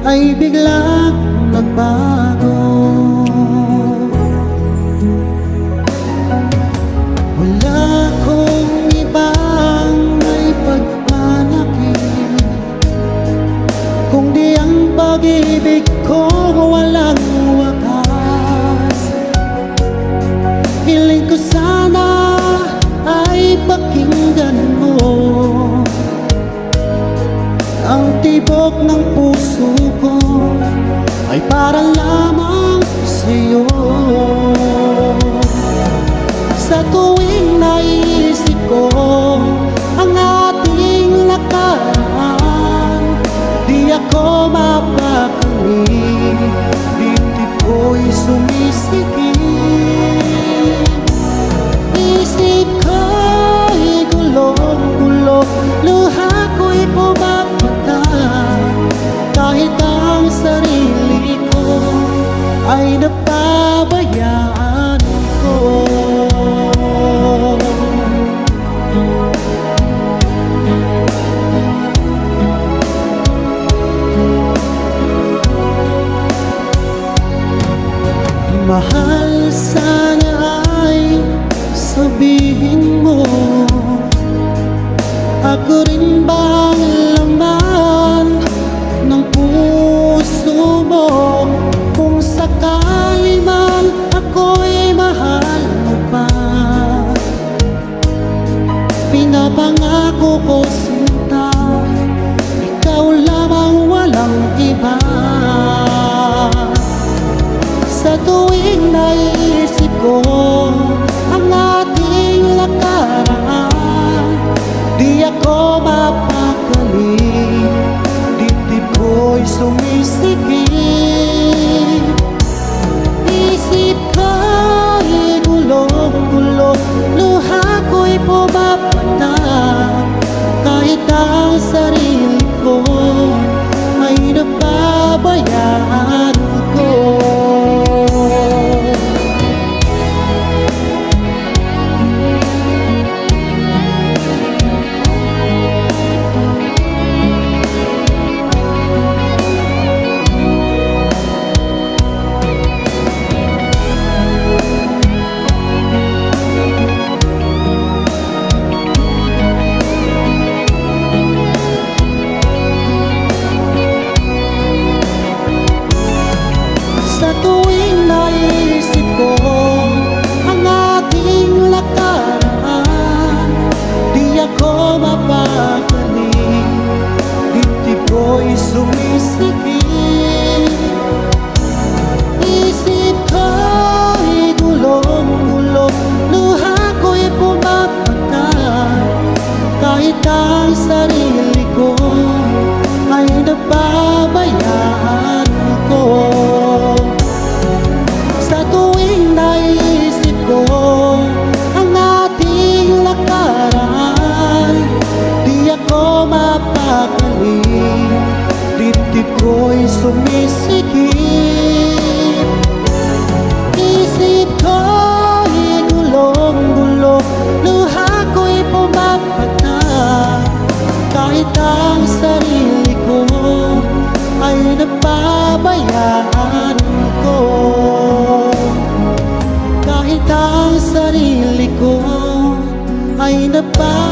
ay biglang nagbago. Wala akong ibang may pagpanakit, kundi ang pag-ibig ko walang wakas. Hiling ko sana ay pakinggan mo ang tibok ng puso ko ay para lamang sa'yo. Sa tuwing naisip ko ang ating nakaraan, di ako mapakali, dibdib ko'y sumisikip. Isip ko'y gulong-gulo, luha ko'y pumapatak, kahit ang sarili ko ay napabayaan ko. Mahal, sana ay sabihin mo, ako rin bang laman ng puso mo? Kung sakali man ako'y mahal mo pa, pinapangako ko sinta, ikaw lamang walang iba. Sa tuwing naisip ko ang ating nakaraan, di ako mapakali, dibdib ko'y sumisikip. Isip ko'y gulong-gulo, luha ko'y pumapatak, kahit ang sarili ko ay napabayaan ko. Sa tuwing naisip ko ang ating nakaraan, di ako mapakali, dibdib ko'y sumisikip. Isip ko'y gulong-gulo, luha ko'y pumapatak, kahit ang sarili ko ay napabayaan ko. Sa tuwing naisip ko ang ating nakaraan, di ako mapakali, dibdib ko'y sumisikip. Isip ko'y gulong-gulo, luha ko'y pumapatak, kahit ang sarili ko ay napabayaan ko. Kahit ang sarili ko ay napabayaan